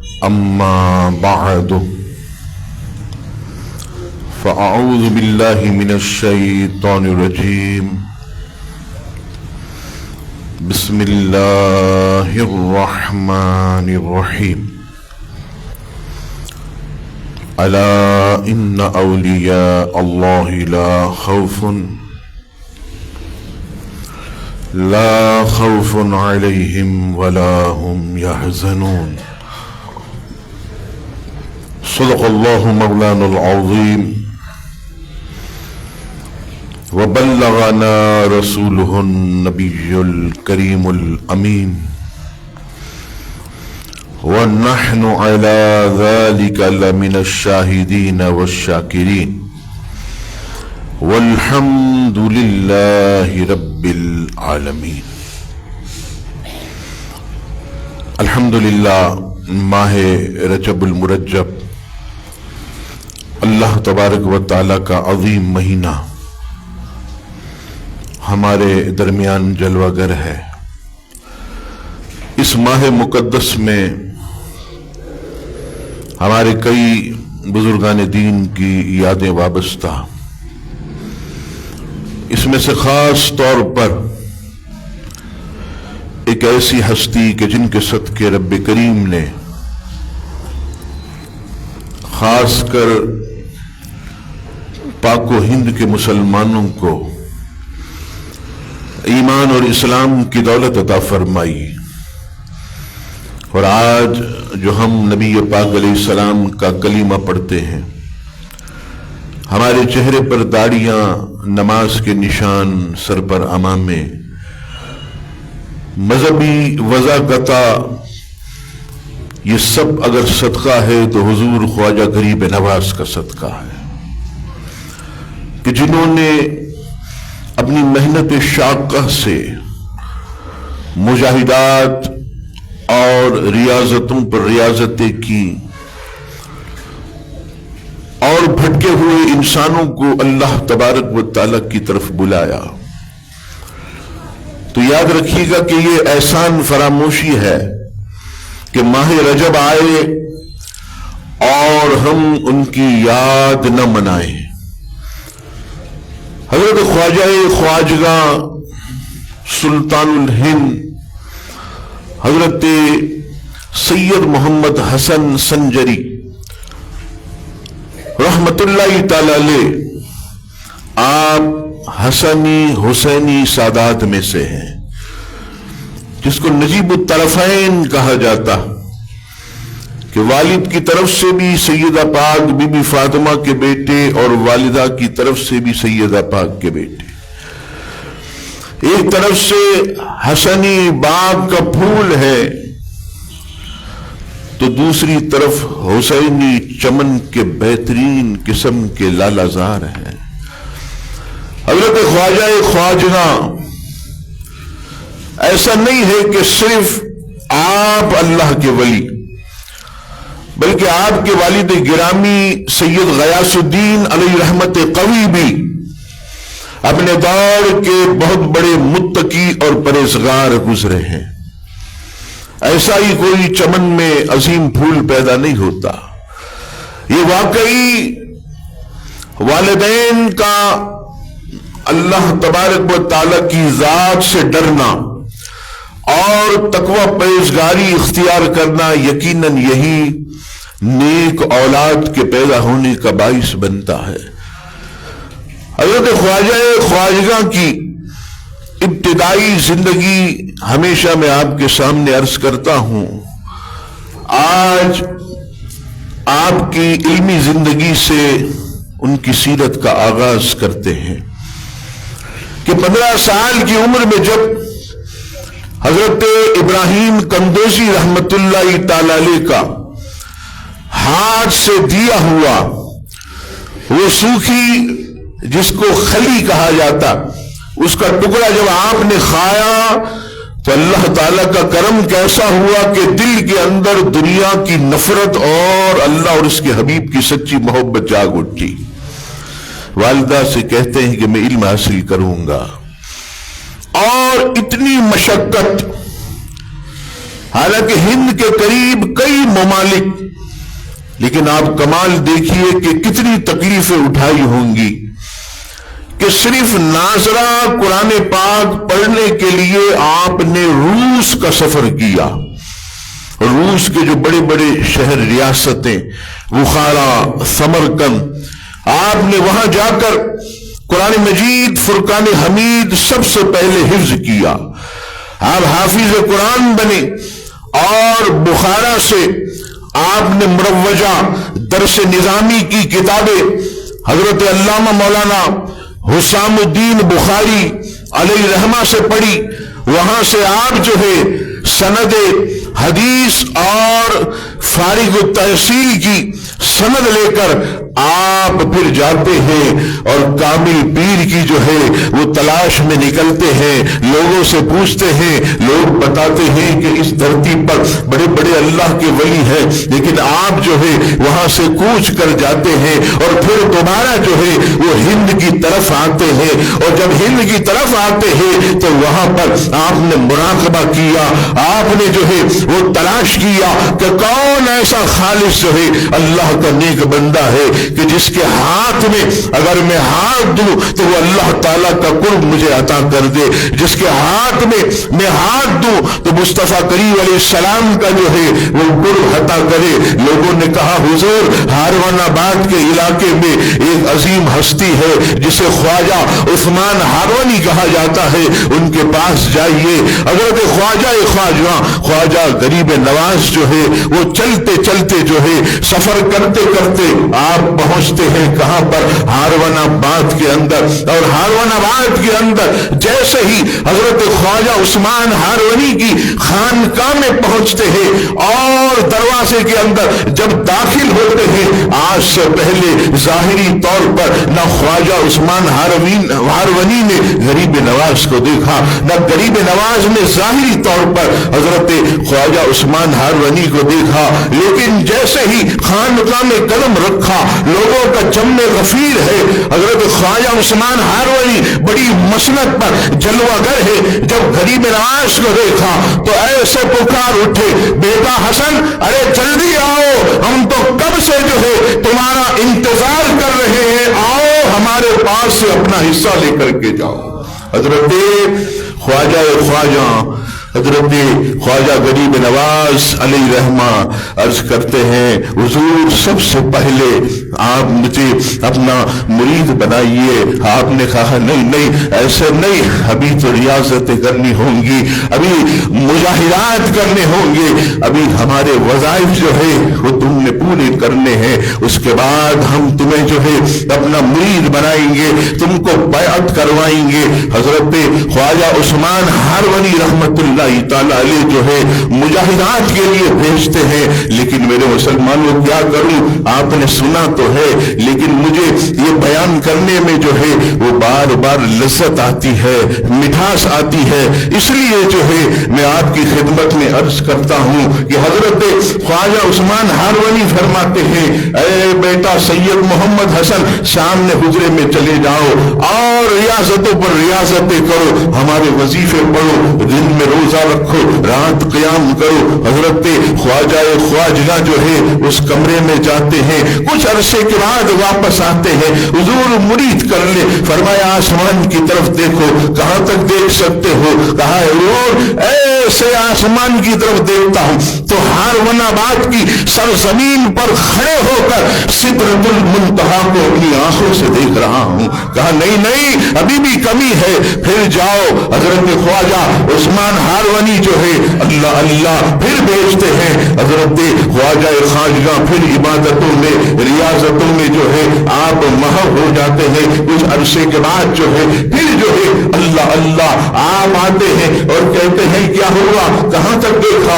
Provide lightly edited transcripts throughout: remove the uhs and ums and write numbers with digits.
أما بعد فأعوذ بالله من الشيطان الرجيم بسم الله الرحمن الرحيم ألا إن أولياء الله لا خوف عليهم ولا هم يحزنون صدق الله مولانا العظيم وبلغنا رسوله النبي الكريم الأمين ونحن على ذلك لمن الشاهدين والشاكرين والحمد لله رب العالمين. الحمدللہ ماہ رجب المرجب اللہ تبارک و تعالی کا عظیم مہینہ ہمارے درمیان جلوہ گر ہے. اس ماہ مقدس میں ہمارے کئی بزرگان دین کی یادیں وابستہ. اس میں سے خاص طور پر ایک ایسی ہستی کہ جن کے صدقے رب کریم نے خاص کر پاک و ہند کے مسلمانوں کو ایمان اور اسلام کی دولت عطا فرمائی، اور آج جو ہم نبی پاک علیہ السلام کا کلمہ پڑھتے ہیں، ہمارے چہرے پر داڑیاں، نماز کے نشان، سر پر عمامے، مذہبی وضاقتہ، یہ سب اگر صدقہ ہے تو حضور خواجہ غریب نواز کا صدقہ ہے کہ جنہوں نے اپنی محنت شاقہ سے مجاہدات اور ریاضتوں پر ریاضتیں کی اور بھٹکے ہوئے انسانوں کو اللہ تبارک و تعالی کی طرف بلایا. تو یاد رکھیے گا کہ یہ احسان فراموشی ہے کہ ماہ رجب آئے اور ہم ان کی یاد نہ منائیں. حضرت خواجہ خواجگاں سلطان الہند حضرت سید محمد حسن سنجری رحمت اللہ تعالی علیہ، آپ حسنی حسینی سادات میں سے ہیں، جس کو نجیب الطرفین کہا جاتا، کہ والد کی طرف سے بھی سیدہ پاک بی بی فاطمہ کے بیٹے اور والدہ کی طرف سے بھی سیدہ پاک کے بیٹے. ایک طرف سے حسنی باغ کا پھول ہے تو دوسری طرف حسینی چمن کے بہترین قسم کے لالا زار ہیں. حضرت خواجہ خواجگاں ایسا نہیں ہے کہ صرف آپ اللہ کے ولی، بلکہ آپ کے والد گرامی سید غیاث الدین علیہ رحمت قوی بھی اپنے دور کے بہت بڑے متقی اور پرہیزگار گزرے ہیں. ایسا ہی کوئی چمن میں عظیم پھول پیدا نہیں ہوتا. یہ واقعی والدین کا اللہ تبارک و تعالی کی ذات سے ڈرنا اور تقوی پرہیزگاری اختیار کرنا یقیناً یہی نیک اولاد کے پیدا ہونے کا باعث بنتا ہے. حضرت خواجہ خواجگاں کی ابتدائی زندگی ہمیشہ میں آپ کے سامنے عرض کرتا ہوں. آج آپ کی علمی زندگی سے ان کی سیرت کا آغاز کرتے ہیں کہ 15 سال کی عمر میں جب حضرت ابراہیم قندوزی رحمت اللہ تعالی علیہ کا ہاتھ سے دیا ہوا وہ سوکھی جس کو خلی کہا جاتا اس کا ٹکڑا جب آپ نے کھایا تو اللہ تعالیٰ کا کرم کیسا ہوا کہ دل کے اندر دنیا کی نفرت اور اللہ اور اس کے حبیب کی سچی محبت جاگ اٹھی. والدہ سے کہتے ہیں کہ میں علم حاصل کروں گا، اور اتنی مشقت، حالانکہ ہند کے قریب کئی ممالک، لیکن آپ کمال دیکھیے کہ کتنی تکلیفیں اٹھائی ہوں گی کہ صرف ناظرہ قرآن پاک پڑھنے کے لیے آپ نے روس کا سفر کیا. روس کے جو بڑے بڑے شہر ریاستیں بخارا، سمرقند، آپ نے وہاں جا کر قرآن مجید فرقان حمید سب سے پہلے حفظ کیا. آپ حافظ قرآن بنے اور بخارا سے آپ نے مروجہ درس نظامی کی کتابیں حضرت علامہ مولانا حسام الدین بخاری علیہ رحمہ سے پڑھی. وہاں سے آپ جو ہے سند حدیث اور فارغ التحصیل کی سند لے کر آپ پھر جاتے ہیں اور کامل پیر کی جو ہے وہ تلاش میں نکلتے ہیں. لوگوں سے پوچھتے ہیں، لوگ بتاتے ہیں کہ اس دھرتی پر بڑے بڑے اللہ کے ولی ہیں، لیکن آپ جو ہے وہاں سے کوچ کر جاتے ہیں اور پھر دوبارہ جو ہے وہ ہند کی طرف آتے ہیں. اور جب ہند کی طرف آتے ہیں تو وہاں پر آپ نے مراقبہ کیا، آپ نے جو ہے وہ تلاش کیا کہ کون ایسا خالص جو ہے اللہ کا نیک بندہ ہے کہ جس کے ہاتھ میں اگر میں ہاتھ دوں تو وہ اللہ تعالیٰ کا قرب مجھے عطا کر دے، جس کے ہاتھ میں ہاتھ دوں تو مصطفیٰ کریم علیہ السلام کا جو ہے وہ قرب عطا کرے. لوگوں نے کہا حضور ہاروان آباد کے علاقے میں ایک عظیم ہستی ہے جسے خواجہ عثمان ہارونی کہا جاتا ہے، ان کے پاس جائیے. حضرت خواجہ غریب نواز جو ہے وہ چلتے چلتے جو ہے سفر کرتے کرتے آپ پہنچتے ہیں کہاں پر؟ ہاروان آباد کے اندر. اور ہاروان آباد کے اندر جیسے ہی حضرت خواجہ عثمان ہارونی کی خانقاہ میں پہنچتے ہیں اور دروازے کے اندر جب داخل ہوتے ہیں، آج سے پہلے ظاہری طور پر نہ خواجہ عثمان ہارونی نے غریب نواز کو دیکھا، نہ غریب نواز نے ظاہری طور پر حضرت خواجہ عثمان ہارونی کو دیکھا. لیکن جیسے ہی خانقاہ میں قدم رکھا، لوگوں کا جم غفیر ہے. حضرت خواجہ عثمان ہارونی بڑی مسنت پر جلوہ گر ہے. جب غریب نواز کو دیکھا تو ایسے پکار اٹھے، بیٹا حسن ارے جلدی آؤ، ہم تو کب سے جو ہے تمہارا انتظار کر رہے ہیں، آؤ ہمارے پاس سے اپنا حصہ لے کر کے جاؤ. حضرت حضرت خواجہ غریب نواز علیہ رحمہ عرض کرتے ہیں حضور سب سے پہلے آپ مجھے اپنا مرید بنائیے. آپ نے کہا نہیں ایسے نہیں، ابھی تو ریاضتیں کرنی ہوں گی، ابھی مجاہدات کرنے ہوں گے، ابھی ہمارے وظائف جو ہے وہ تم نے پورے کرنے ہیں، اس کے بعد ہم تمہیں جو ہے اپنا مرید بنائیں گے، تم کو بیعت کروائیں گے. حضرت خواجہ عثمان ہارونی رحمت اللہ تعالیٰ علیہ جو ہے مجاہدات کے لیے بھیجتے ہیں. لیکن میرے مسلمانوں کیا کروں، آپ نے سنا تو ہے لیکن مجھے یہ بیان کرنے میں جو ہے وہ بار بار لذت آتی ہے، مٹھاس آتی ہے. اس لیے جو ہے میں آپ کی خدمت میں عرض کرتا ہوں کہ حضرت خواجہ عثمان ہارونی فرماتے ہیں اے بیٹا سید محمد حسن سامنے حجرے میں چلے جاؤ اور ریاضتوں پر ریاضتیں کرو، ہمارے وظیفے پڑھو، دن میں روزہ رکھو، رات قیام کرو. حضرت خواجہ جو ہے اس کمرے میں جاتے ہیں، کچھ عرصے کے بعد واپس آتے ہیں. حضور مرید کر لے. فرمایا آسمان کی طرف دیکھو. کہاں تک دیکھ سکتے ہو؟ کہا حضور ایسے آسمان کی طرف دیکھتا ہوں تو ہاروان آباد کی سرزمین پر کھڑے ہو کر سدرۃ المنتہا کو اپنی آنکھوں سے دیکھ رہا ہوں. کہا نہیں ابھی بھی کمی ہے، پھر جاؤ. حضرت خواجہ عثمان ہارونی جو ہے اللہ پھر بھیجتے ہیں. حضرت خواجہ خواجہ پھر عبادتوں میں ریاضتوں میں جو ہے آپ محو ہو جاتے ہیں. کچھ عرصے کے بعد جو ہے پھر جو ہے اللہ آپ آتے ہیں اور کہتے ہیں کیا ہوا، کہاں تک دیکھا؟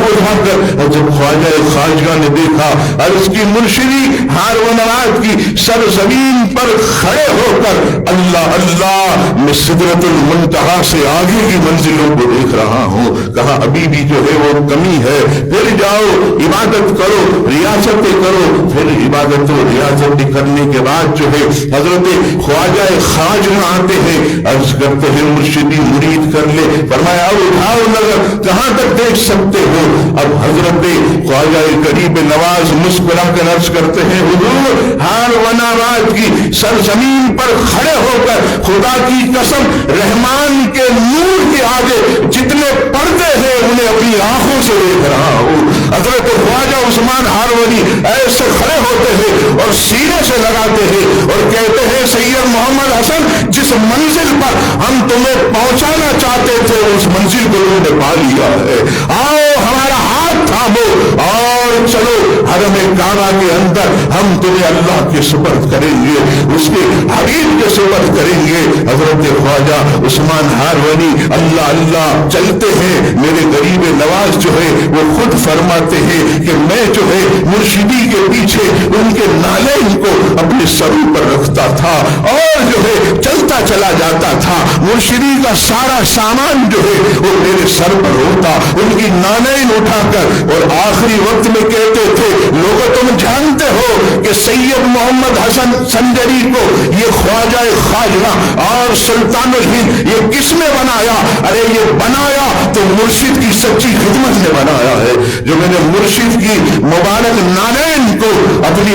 اور جب خواجہ خواجہ نے دیکھا عرض کی مرشدی ہاروان آباد کی سرزمین پر کھڑے ہو کر اللہ میں سدرۃ المنتہا سے آگے کی منزلوں کو دیکھ رہا ہوں. کہا ابھی بھی جو ہے وہ کمی ہے، پھر جاؤ عبادت کرو، ریاستیں کرو. پھر عبادت و ریاست کرنے کے بعد جو ہے حضرت خواجہ خواجہ آتے ہیں، عرض کرتے ہیں مرشدی مرید کر لے. فرمایا اب اٹھاؤ نظر، کہاں تک دیکھ سکتے ہو؟ اب حضرت خواجہ غریب نواز مسکرا کر عرض کرتے ہیں حضور ہار وناوات کی سرزمین پر کھڑے ہو کر خدا کی قسم رحمان کے نور کے آگے جتنے پردے ہیں انہیں اپنی آنکھوں سے دیکھ رہا ہوں. حضرت خواجہ عثمان ہارونی ایسے کھڑے ہوتے ہیں اور سینے سے لگاتے ہیں اور کہتے ہیں سید محمد حسن جس منزل پر ہم تمہیں پہنچانا چاہتے تھے اس منزل کو انہوں نے پا لیا ہے. آؤ ہمارا ہاتھ تھامو اور چلو حرم کعبہ کے اندر ہم تمہیں اللہ کے سپرد کریں گے، اس کے حبیب کے سپرد کریں گے. حضرت خواجہ عثمان ہارونی اللہ اللہ چلتے ہیں. میرے غریب نواز جو ہے وہ خود فرماتے ہیں کہ میں جو ہے مرشدی کے پیچھے ان کے نالین کو اپنے سر پر رکھتا تھا اور جو ہے چلتا چلا جاتا تھا. مرشدی کا سارا سامان جو ہے وہ میرے سر پر ہوتا، ان کی نالین اٹھا کر. اور آخری وقت میں کہتے تھے لوگوں تم جانتے ہو کہ سید محمد حسن سنجری کو یہ خواجہ خواجہ اور سلطان الہند یہ کس نے بنایا؟ ارے یہ بنایا تو مرشد کی سچی خدمت نے بنایا ہے. جو میں نے مرشد کی مبارک نالین کو اپنی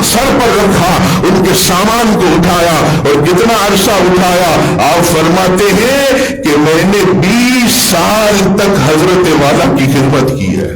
سر پر رکھا، ان کے سامان کو اٹھایا اور کتنا عرصہ اٹھایا. آپ فرماتے ہیں کہ میں نے 20 سال تک حضرت والا کی خدمت کی ہے.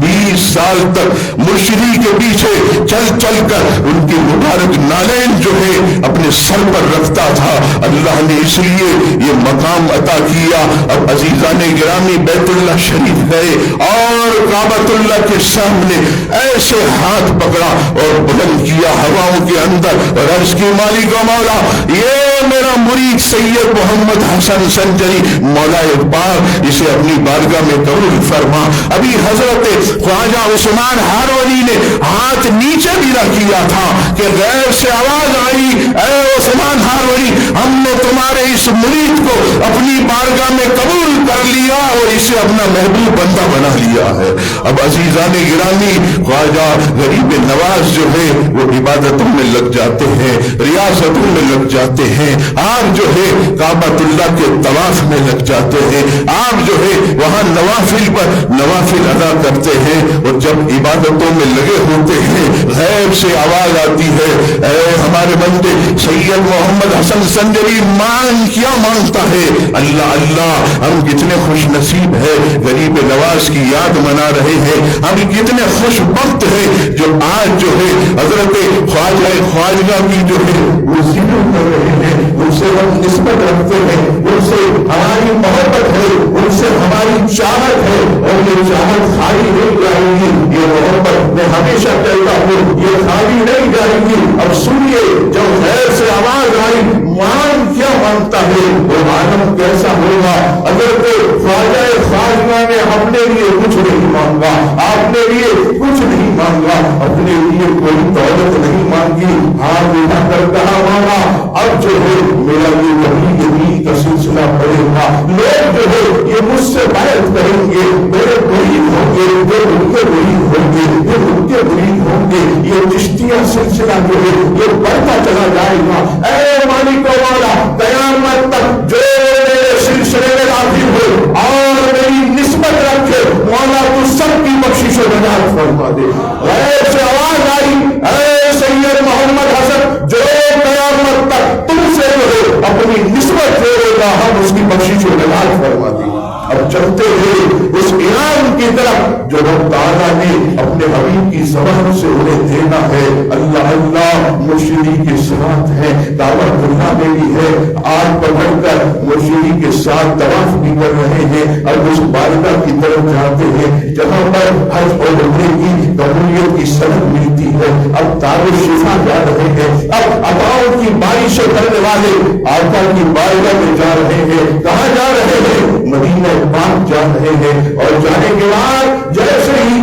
20 سال تک مرشدی کے پیچھے چل چل کر ان کی مبارک نالین جو ہے اپنے سر پر رکھتا تھا. اللہ نے اس لیے یہ مقام عطا کیا. اب عزیزان گرامی بیت اللہ شریف گئے اور کعبۃ اللہ کے سامنے ایسے ہاتھ پکڑا اور بلند کیا ہواؤں کے اندر اور عرض کی مالک و مولا یہ میرا مرید سید محمد حسن سنجری، مولا اقبال اسے اپنی بارگاہ میں قبول فرما. ابھی حضرت خواجہ عثمان ہارونی نے ہاتھ نیچے بھی رکھ کیا تھا کہ غیر سے آواز آئی اے عثمان ہارونی ہم نے تمہارے اس مرید کو اپنی بارگاہ میں قبول کر لیا اور اسے اپنا محبوب بندہ بنا لیا ہے. اب عزیزان گرامی خواجہ غریب نواز جو ہے وہ عبادتوں میں لگ جاتے ہیں، ریاستوں میں لگ جاتے ہیں. آپ جو ہے کعبۃ اللہ کے طواف میں لگ جاتے ہیں، آپ جو ہے وہاں نوافل پر نوافل ادا کرتے ہیں. اور جب عبادتوں میں لگے ہوتے ہیں غیب سے آواز آتی ہے اے ہمارے بندے سید محمد حسن سنجری مانگ کیا مانگتا ہے؟ اللہ اللہ ہم کتنے خوش نصیب ہے غریب نواز کی یاد منا رہے ہیں. ہم کتنے خوش وقت ہے جو آج جو ہے حضرت خواجہ خواجہ کی جو ہے وہ ذکر کر رہے ہیں، ان سے ہم نسبت رکھتے ہیں، ان سے ہماری محبت ہے، ان سے ہماری چاہت ہے اور یہ چاہت خالی نہیں جائے گی، یہ محبت میں ہمیشہ کہتا ہوں یہ خالی نہیں جائے گی. اب سنیے جب غیر سے آواز آئی مان کیا مانگتا ہے وہ عالم کیسا ہوگا. اگر تو خواجہ خواجہ نے اپنے لیے کچھ نہیں مانگا، اپنے لیے کچھ نہیں مانگا، اپنے لیے کوئی دولت نہیں مانگی، ہاتھ اٹھا کر کہا مانگا اب جو ہے میرا یہ وہی کا سلسلہ پڑے گا. لوگ جو ہے یہ مجھ سے بیعت کریں گے، میرے مرید ہوں گے، یہ ان کے مرید ہوں گے، یہ ان کے مرید ہوں گے. یہ چشتیہ سلسلہ جو ہے یہ بڑھتا چلا جائے گا. اے مالک و مولا قیامت تک جو میرے سلسلے میں داخل ہو اور میری نسبت رکھے مولا تو سب کی بخشش و نجات فرما دے. غیر سے آواز آئی اے سید محمد حسن جو قیامت تک تم سے جو ہے اپنی نسبت دے گا ہم اس کی بخشش و نجات فرما دے. اب چلتے ہوئے اس انعام کی طرف جو رب تعالیٰ نے اپنے حبیب کی زبان سے انہیں دینا ہے. اللہ اللہ مرشدی کے ساتھ ہے، دعوت اللہ میں بھی ہے. آج پکڑ کر مرشدی کے ساتھ طواف بھی کر رہے ہیں. اب اس بارگاہ کی طرف جاتے ہیں جہاں پر حج اور عمرے کی قبولیت کی سند ملتی ہے. اب دار الشفا جا رہے ہیں، اب عطاؤں کی بارشیں کرنے والے آقا کی بارگاہ میں جا رہے ہیں. کہاں جا رہے ہیں؟ مدینہ پاک جا رہے ہیں. اور جانے کے بعد جیسے ہی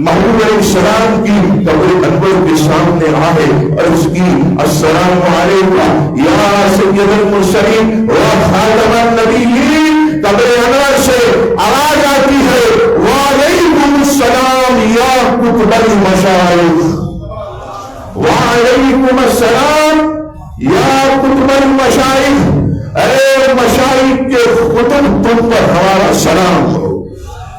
محمود علیہ السلام کی قبر انور کے سامنے آئے اور اس کی السلام علیکم یا سید المرسلین و خاتم النبیین، قبر انور سے آواز آتی ہے وعلیکم السلام یا قطب المشائخ، وعلیکم السلام یا قطب المشائخ، اے مشائخ کے قطب تم پر ہمارا سلام ہو۔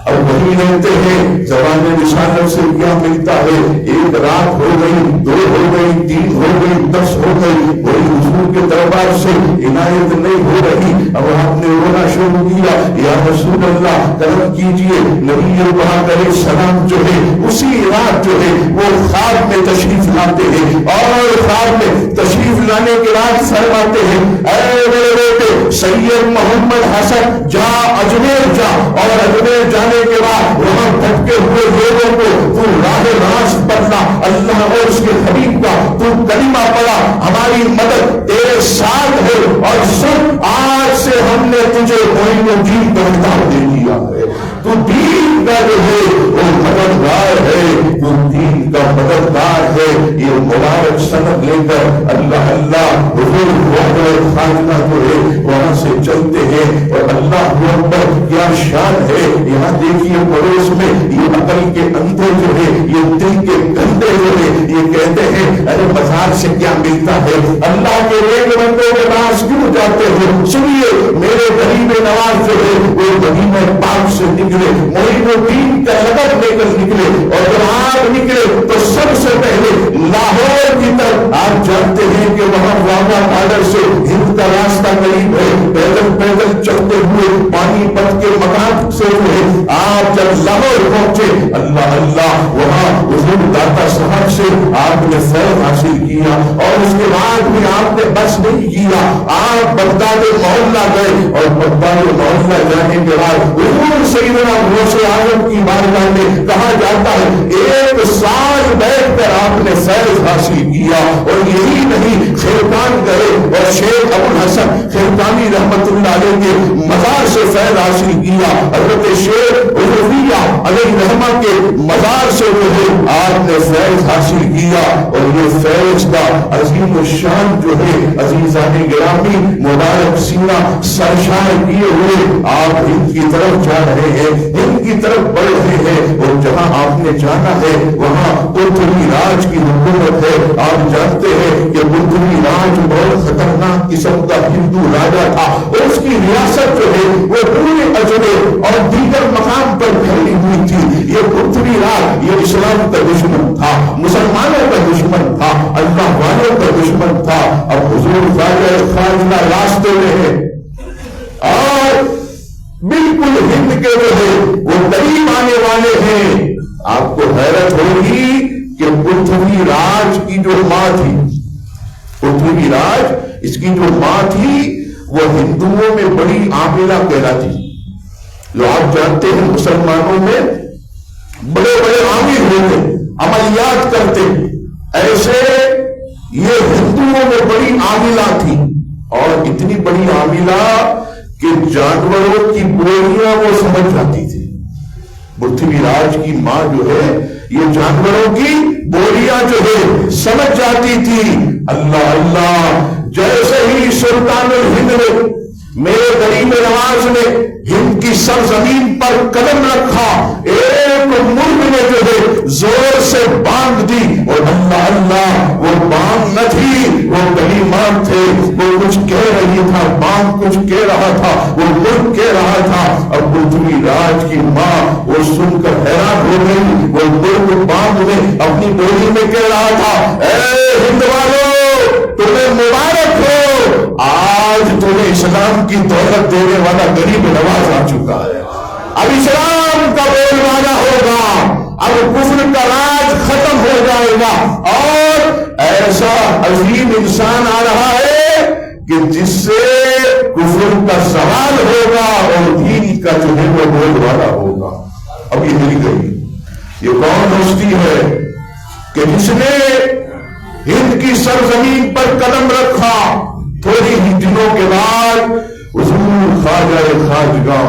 اب وہی رہتے ہیں زبان رسالت سے کیا ملتا ہے؟ ایک رات ہو گئی، 2 ہو گئی، 3 ہو گئی، 10 ہو گئی، کوئی حضور کے دربار سے عنایت نہیں ہو رہی۔ اب آپ نے رونا شروع کیا، یا رسول اللہ کرم کیجئے۔ نبی پاک علیہ السلام جو ہے اسی رات جو ہے وہ خواب میں تشریف لاتے ہیں، اور خواب میں تشریف لانے کے بعد فرماتے ہیں اے میرے بیٹے سید محمد حسن جا اجمیر جا، اور اجمیر جانے کے بعد وہاں بھٹکے ہوئے لوگوں کو تو راہ راست بدلا، اللہ اور اس کے حبیب کا تو کلمہ پڑھا، ہماری مدد تیرے ساتھ ہے، اور سن آج سے ہم نے تجھے معین الدین کا خطاب دے دیا ہے، تو دین کا جو ہے وہ مددگار ہے، وہ دین کا مددگار ہے۔ یہ مبارک سند لے کر اللہ اللہ حضور وحدہ خاجہ جو ہے وہاں سے چلتے ہیں، اور اللہ اکبر کیا شان ہے۔ یہاں دیکھیے پڑوس میں یہ عقل کے اندھے جو ہے، یہ دل کے گندے جو ہے، یہ کہتے ہیں ارے بازار سے کیا ملتا ہے، اللہ کے نیک بندوں کے پاس کیوں جاتے ہو؟ سنیے میرے غریب نواز جو ہے وہ مدینہ پاک سے نکلے، معین الدین کا لقب لے کر نکلے، اور جب آپ نکلے تو سب سے پہلے لاہور کی طرف، آپ جانتے ہیں کہ وہاں واگا بارڈر سے ہند کا راستہ قریب ہے، پیدل پیدل چلتے ہوئے پانی پت کے مکان سے ہوئے آپ جب لاہور پہنچے، اللہ اللہ وہاں حضور داتا صاحب سے آپ نے فیض حاصل کیا، اور اس کے بعد بھی آپ نے بس نہیں کیا، آپ بغداد محلہ گئے، اور بغداد محلہ جانے کے بعد حضور سیدنا غوث اعظم کی بارگاہ میں کہا جاتا ہے 1 سال بیٹھ کر آپ نے فیض حاصل کیا، اور یہی نہیں خیرکان گئے اور شیخ ابو الحسن خیرکانی رحمت اللہ علیہ کے مزار سے فیض حاصل کیا، حضرت شیخ عرفیہ علیہ رحمہ کے مزار سے جو ہے آپ نے فیض حاصل کیا، اور یہ فیض کا عظیم الشان جو ہے عزیزان گرامی مبارک سینہ سرشار کیے ہوئے آپ ہند کی طرف جا رہے ہیں، ہند کی طرف بڑھ رہے ہیں، اور جہاں آپ نے جانا ہے وہاں پرتھوی راج کی حکومت ہے۔ آپ جانتے ہیں کہ پرتھوی راج بہت خطرناک قسم کا ہندو راجا تھا، اور اس کی ریاست جو ہے وہ پورے اجمیر اور دیگر مقام پر پھیلی ہوئی تھی۔ یہ پرتھوی راج یہ اسلام کا دشمن تھا، مسلمانوں کا دشمن تھا، اللہ والوں کا دشمن تھا۔ اب حضور خاجہ راستے میں ہے، اور بالکل ہند کے جو ہے وہ قریب آنے والے ہیں۔ آپ کو حیرت ہوگی کہ پرتھوی راج کی جو ماں تھی، پرتھوی راج اس کی جو ماں تھی وہ ہندوؤں میں بڑی عاملہ کہلاتی، جو آپ جانتے ہیں مسلمانوں میں بڑے بڑے عامل ہوتے، عملیات کرتے، ایسے یہ ہندوؤں میں بڑی عاملہ تھی، اور اتنی بڑی عاملہ کہ جانوروں کی بولیاں وہ سمجھ جاتی تھی۔ پرتھوی راج کی ماں جو ہے یہ جانوروں کی بولیاں جو ہے سمجھ جاتی تھی۔ اللہ اللہ، جیسے ہی سلطان الہند نے میرے غریب نواز نے ہند کی سرزمین پر قدم رکھا، ایک مرغ نے جو ہے زور سے بانگ دی، اور اللہ اللہ وہ بانگ نہ تھی، وہ کلمات تھے، وہ کچھ کہہ رہی تھا، بانگ کچھ کہہ رہا تھا، وہ مرغ کہہ رہا تھا۔ اب پرتھوی راج کی ماں وہ سن کر حیران ہو گئی، وہ مرغ بانگ میں اپنی بولی میں کہہ رہا تھا اے ہند والو تمہیں مبارک ہو، آج تمہیں اسلام کی دولت دینے والا غریب نواز آ چکا ہے، اب اسلام کا بول بالا ہوگا، اب کفر کا راج ختم ہو جائے گا، اور ایسا عظیم انسان آ رہا ہے کہ جس سے کفر کا سوال ہوگا اور دین کا جو ہے وہ بول بالا ہوگا۔ اب یہ مل گئی، یہ کون ہستی ہے کہ جس نے ہند کی سرزمین پر قدم رکھا، تھوڑی ہی دنوں کے بعد حضور خواجہ خواجگاں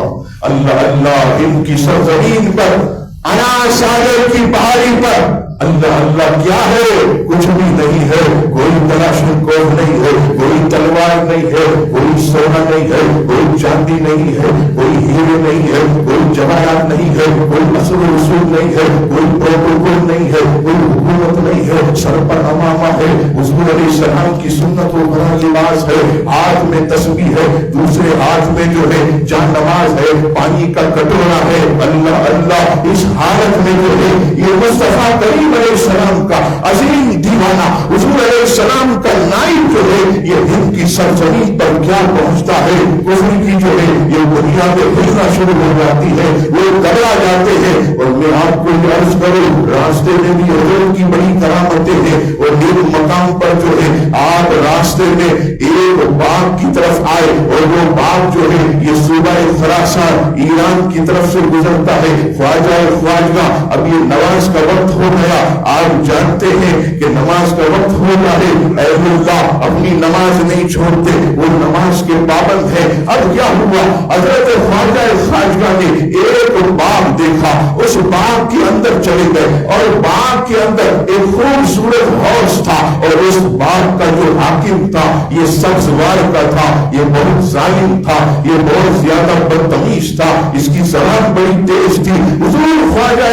اللہ اللہ ہند کی سرزمین پر انا ساگر کی پہاڑی پر اللہ اللہ کیا ہے؟ کچھ بھی نہیں ہے، کوئی کلاشنکوف نہیں ہے، کوئی تلوار نہیں ہے، کوئی سونا نہیں ہے، کوئی چاندی نہیں ہے، کوئی ہیرے نہیں ہے، کوئی جواہرات نہیں ہے، کوئی اصل و رسول نہیں ہے، کوئی پروٹوکول نہیں ہے، کوئی حکومت نہیں ہے، سر پر امامہ ہے، حضور علیہ السلام کی سنت و بڑا لباس ہے، ہاتھ میں تسبیح ہے، دوسرے ہاتھ میں جو ہے جان نماز ہے، پانی کا کٹورا ہے، اللہ اللہ اس حالت میں جو ہے یہ مصطفیٰ کریم علیہ السلام کا عظیم دیوانہ حضور علیہ السلام کا نائب جو ہے یہ ہند کی سرزمین پر کیا پہنچتا ہے، کفر کی جو ہے یہ بنیادیں ہلنا شروع ہو جاتی ہے، وہ گھبرا جاتے ہیں۔ اور میں آپ کو یہ عرض کروں راستے میں بھی حضور کی بڑی کرامتیں ہیں، اور ایک مقام پر جو ہے آپ راستے میں ایک باغ کی طرف آئے اور وہ باغ جو ہے یہ صوبہ خراسان ایران کی طرف سے گزرتا ہے، خواجہ اب یہ نماز کا وقت ہو گیا، آپ جانتے ہیں کہ نماز کا وقت ہو گیا ہے، اہل اللہ اپنی نماز نہیں چھوڑتے، وہ نماز کے پابند ہے۔ اب کیا ہوا؟ حضرت خواجہ نے ایک باغ دیکھا، اس باغ کے اندر چلے گئے اور باغ کے اندر ایک خوبصورت حوض تھا، اور اس باغ کا جو حاکم تھا یہ سبزوار کا تھا، یہ بہت ظالم تھا، یہ بہت زیادہ بدتمیز تھا، اس کی زبان بڑی تیز تھی۔ حضور خواجہ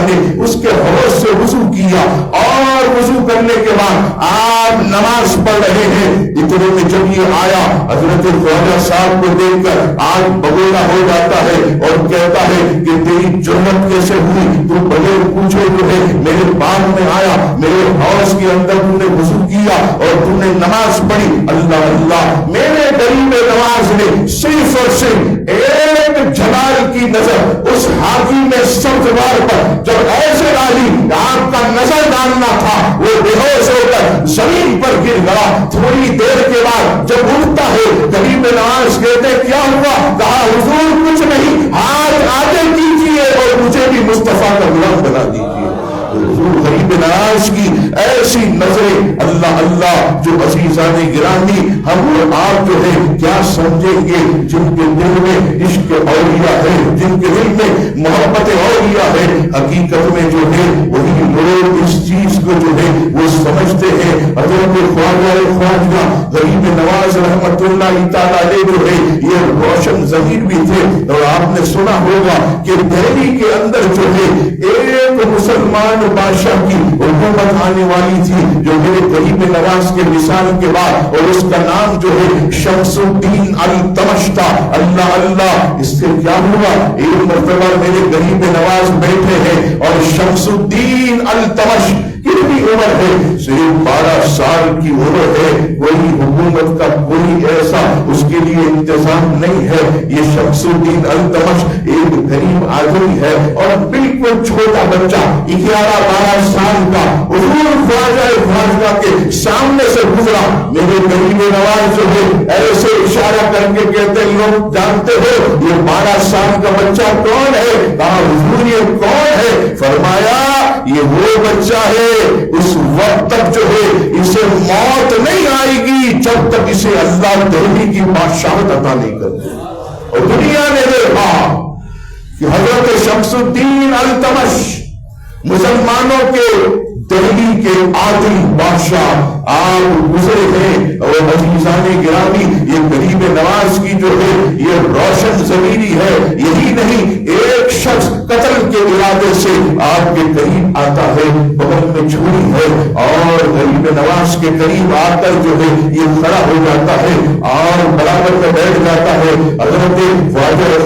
نے اس کے حوض سے وضو کیا، اور وضو کرنے کے بعد آپ نماز پڑھ رہے ہیں، اتنے میں جب یہ آیا حضرت خواجہ صاحب کو دیکھ کر آج بگولا ہو جاتا ہے اور کہتا ہے کہ تیری جرأت کیسے ہوئی، تو بغیر پوچھے جو ہے میرے باغ میں آیا، میرے حوض کے اندر تم نے وضو کیا اور تم نے نماز پڑھی۔ اللہ اللہ میرے غریب نواز نے صرف اور صرف ایک جلال کی نظر اس حاجی میں سبزوار پر جب ایسے ڈالی آپ کا نظر ڈالنا تھا، وہ بے ہوش ہو کر زمین پر گر گیا۔ تھوڑی دیر کے بعد جب اٹھتا ہے غریب نواز کہتے کیا ہوا؟ کہا حضور کچھ نہیں، ہاتھ آگے کیجیے اور مجھے بھی مصطفیٰ کا غلام بنا دیجیے۔ حضور غریب نواز کی ایسی نظریں اللہ اللہ جو عزیزان گرامی ہم اور آپ جو ہے کیا سمجھیں گے، جن کے دل میں عشق اولیاء ہے، جن کے دل میں محبت اولیاء ہے، حقیقت میں جو ہے وہی لوگ اس چیز کو جو ہے وہ سمجھتے ہیں۔ حضرت خواجہ غریب نواز رحمت اللہ تعالیٰ علیہ جو ہے یہ روشن ضمیر بھی تھے، اور آپ نے سنا ہوگا کہ دہلی کے اندر جو ہے ایک مسلمان بادشاہ کی حکومت آنے والی تھی جو میرے غریب نواز کے مثال کے بعد، اور اس کا نام جو ہے شمس الدین التمش تھا۔ اللہ اللہ اس سے کیا ہوا؟ ایک مرتبہ میرے غریب نواز بیٹھے ہیں اور شمس الدین التمش کتنی عمر ہے؟ صرف 12 سال کی عمر ہے، کوئی حکومت کا کوئی ایسا اس کے لیے انتظام نہیں ہے۔ یہ شمس الدین التمش ایک غریب آدمی ہے اور بالکل چھوٹا بچہ 11-12 سال کا حضور خواجہ کے سامنے سے گزرا۔ میرے غریب نواز جو ہے ایسے اشارہ کر کے کہتے لوگ جانتے ہو یہ 12 سال کا بچہ کون ہے؟ کہا حضور یہ کون ہے؟ فرمایا یہ وہ بچہ ہے اس وقت تک جو ہے اسے موت نہیں آئے گی جب تک اسے اللہ دہلی کی بادشاہت عطا نہیں کرتے۔ اور دنیا نے دیکھا کہ حضرت شمس الدین التمش مسلمانوں کے دہلی کے عادل بادشاہ آپ گزرے ہیں، اور عزیزان گرامی یہ غریب نواز کی جو ہے یہ روشن ضمیری ہے۔ یہی نہیں ایک شخص قتل کے ارادے سے آپ کے قریب آتا ہے، بغل میں چھری ہے اور غریب نواز کے قریب آ کر جو ہے یہ کھڑا ہو جاتا ہے اور برابر میں بیٹھ جاتا ہے۔ حضرت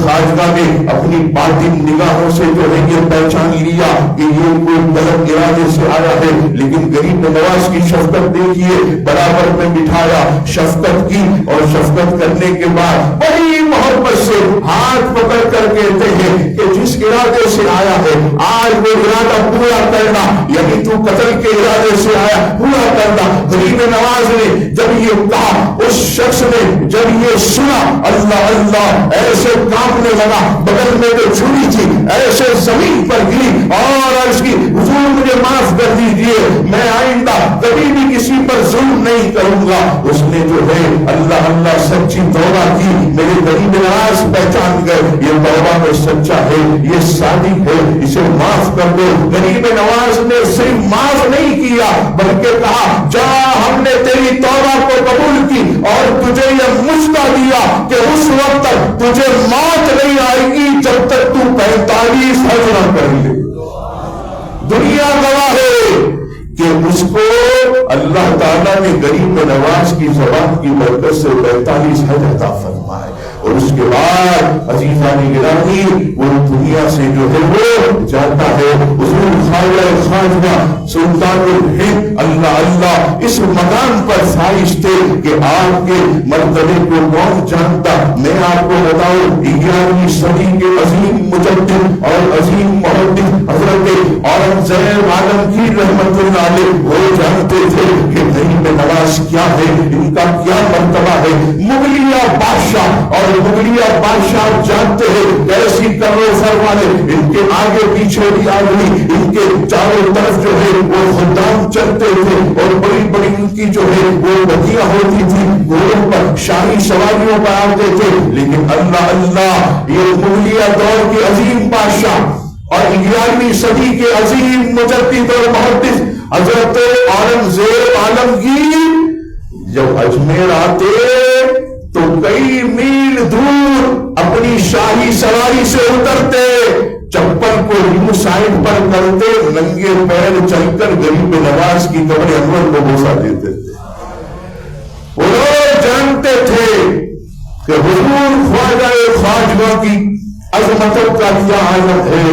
خواجہ نے اپنی باطن نگاہوں سے جو ہے یہ پہچان لیا کہ یہ کوئی غلط ارادے سے آیا ہے، لیکن غریب نواز کی شفقت دیکھیے، برابر میں بٹھایا، شفقت کی، اور شفقت کرنے کے بعد بڑی محبت سے ہاتھ پکڑ کر کہتے ہیں کہ جس ارادے سے آیا ہے آج وہ ارادہ پورا کرنا، یعنی تو قتل کے ارادے سے آیا پورا کرنا۔ غریب نواز نے جب یہ کہا، اس شخص نے جب یہ سنا، اللہ اللہ ایسے کانپنے لگا، بغل میں جو چھری تھی ایسے زمین پر گری اور عرض کی حضور مجھے معاف کر دیجئے، میں آئندہ کبھی بھی کسی پر ظلم نہیں نہیں کروں گا. اس نے جو ہے اللہ اللہ سچی توبہ کی. میرے غریب نواز پہچان گئے یہ توبہ میں سچا ہے, یہ صادق ہے, اسے معاف کر دو. غریب نواز نے صرف معاف نہیں کیا بلکہ کہا جا ہم نے تیری توبہ کو قبول کی اور تجھے یہ مشورہ دیا کہ اس وقت تک تجھے موت نہیں آئے گی جب تک تو 45 حج نہ کر لے. دنیا گواہ ہے کہ اس کو اللہ تعالیٰ نے غریب نواز کی زبان کی برکت سے 45 حج عطا فرمائے. اور اس کے بعد عزیزان گرامی وہ دنیا سے جو ہے وہ جاتا ہے. حضور خواجہ خواجہ سلطان الہند اللہ اللہ اس مقام پر فائز تھے کہ آپ کے مرتبے کو کون جانتا. میں آپ کو بتاؤں 11ویں صدی کے عظیم مجدد اور عظیم محدث حضرت اورنگزیب عالمگیر رحمت اللہ علیہ وہ جانتے تھے کہ غریب نواز کیا ہے, ان کا کیا مرتبہ ہے. مغلیہ بادشاہ اور مغلیہ بادشاہ جانتے ہیں کیسی کرو فرمانے ان کے آگے پیچھے بھی آدمی, ان کے چاروں طرف جو ہے وہ خدام چلتے تھے اور بڑی بڑی ان کی جو ہے وہ بدیاں ہوتی تھی, گھوڑوں پر شاہی سواریوں پر آتے تھے. لیکن اللہ اللہ یہ مغلیہ دور کے عظیم بادشاہ اور 11ویں صدی کے عظیم مجدد اور محدث حضرت اورنگزیب عالمگیر جب اجمیر آتے تو کئی میل دور اپنی شاہی سواری سے اترتے, چپل کو یوں سائڈ پر کرتے, ننگے پیر چل کر غریب نواز کی قبر انور کو بوسا دیتے تھے. وہ لوگ جانتے تھے کہ حضور خواجہ خواجہ کی عظمتوں کا کیا عالم ہے.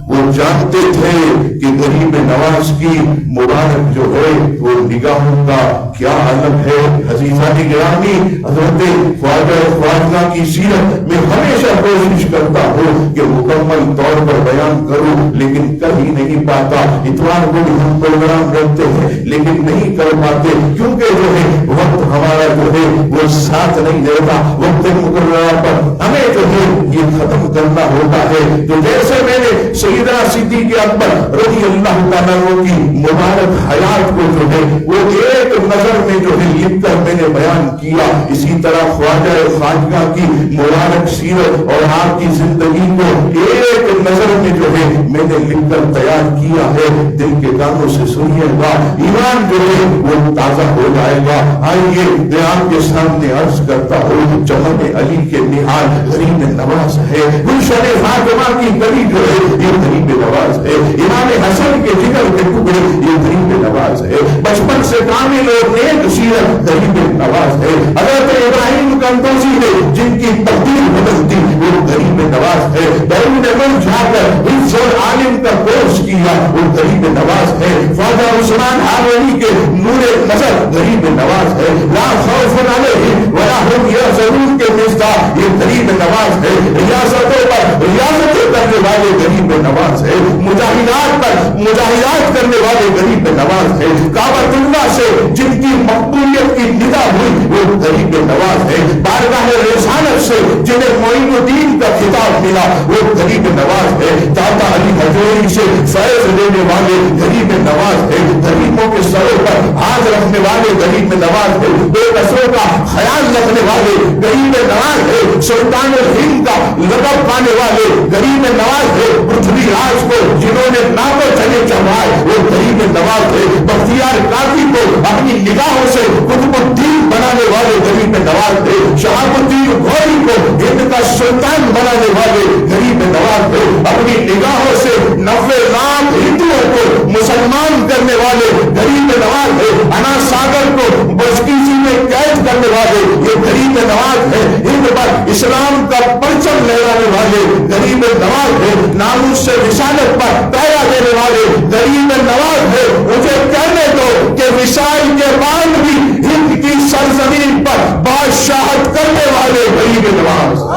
وہ جانتے تھے کہ غریب نواز کی مبارک جو ہے وہ نگاہوں کا کیا عالم ہے. عزیزان گرامی حضرت خواجہ خواجہ کی سیرت میں ہمیشہ کوشش کرتا ہوں کہ مکمل طور پر بیان کروں لیکن کر ہی نہیں پاتا. اتوار کو بھی ہم پروگرام رکھتے ہیں لیکن نہیں کر پاتے کیونکہ جو ہے وقت ہمارا جو ہے وہ ساتھ نہیں دیتا. وقت مقررہ پر ہمیں جو ہے یہ ختم کرنا ہوتا ہے. تو جیسے میں نے سیدنا صدیق اکبر رضی اللہ تعالیٰ کی مبارک حیات کو جو ہے وہ ایک نظر میں جو ہے لکھ کر میں نے بیان کیا, اسی طرح خواجہ خواجہ کی مبارک سیرت اور آپ کی زندگی کو ایک نظر میں جو ہے میں نے لکھ کر تیار کیا ہے. دل کے کانوں سے سنیے گا, ایمان جو ہے وہ تازہ ہو جائے گا. آئیے میں آپ کے سامنے عرض کرتا ہوں چمن علی کے نہال غریب نواز ہے. گلشن فاطمہ کی گلی جو ہے یہ غریب نواز ہے. امام حسن کے جگر کے ٹکڑے یہ غریب نواز ہے. بچپن سے کامل اور نیک سیرت غریب نواز ہے. حضرت ابراہیم قندوزی نے جن کی تقدیر بدل دی وہ غریب نواز ہے. بیرون ملک جا کر حفظ اور عالم کا کورس کیا وہ غریب نواز ہے. خواجہ عثمان ہارونی کے نور نظر غریب نواز ہے. لا خوف علیہم ولا هم یحزنون کے مصداق یہ غریب نواز ہے. ریاستوں پر ریاستیں کرنے والے غریب نواز ہے. مجاہدات پر مجاہدات کرنے والے غریب نواز ہے. کعبۃ اللہ سے جن کی مقبولیت کی ندا ہوئی وہ غریب نواز ہے. بارگاہ رسالت سے جنہیں معین الدین کا خطاب ملا وہ غریب نواز ہے. داتا علی حجویری سے فیض لینے والے غریب نواز ہے. غریبوں کے سروں پر ہاتھ رکھنے والے غریب نواز ہے. بے قصروں کا خیال رکھنے والے غریب نواز ہے. سلطان الہند کا لقب پانے والے غریب نواز ہے. پرتھوی راج کو جنہوں نے ناپے چلے چڑھائے وہ غریب نواز ہے. بختیار کافی کو اپنی نگاہوں سے قطب الدین بنانے والے غریب نواز ہے. شہاب الدین غوری کو ہند کا سلطان بنانے والے غریب نواز ہے. اپنی نگاہوں سے 90 لاکھ ہندوؤں کو مسلمان کرنے والے غریب نواز ہے. انا ساگر کو بشکیزی میں قید کرنے والے یہ غریب نواز ہے. ہند پر اسلام کا پرچم لہرانے والے غریب نواز ہے. ناموس سے رسالت پر پہرا دینے والے غریب نواز ہے. مجھے کہنے دو کہ وصال کے بعد بھی ہند کی سرزمین پر بادشاہت کرنے والے غریب نواز.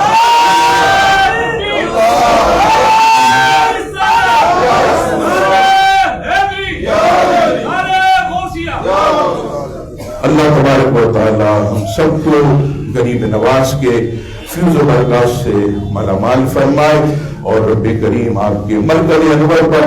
اللہ تبارک و تعالی ہم سب کو غریب نواز کے فیض و برکات سے مالا مال فرمائے اور رب کریم آپ کے مرکز انور پر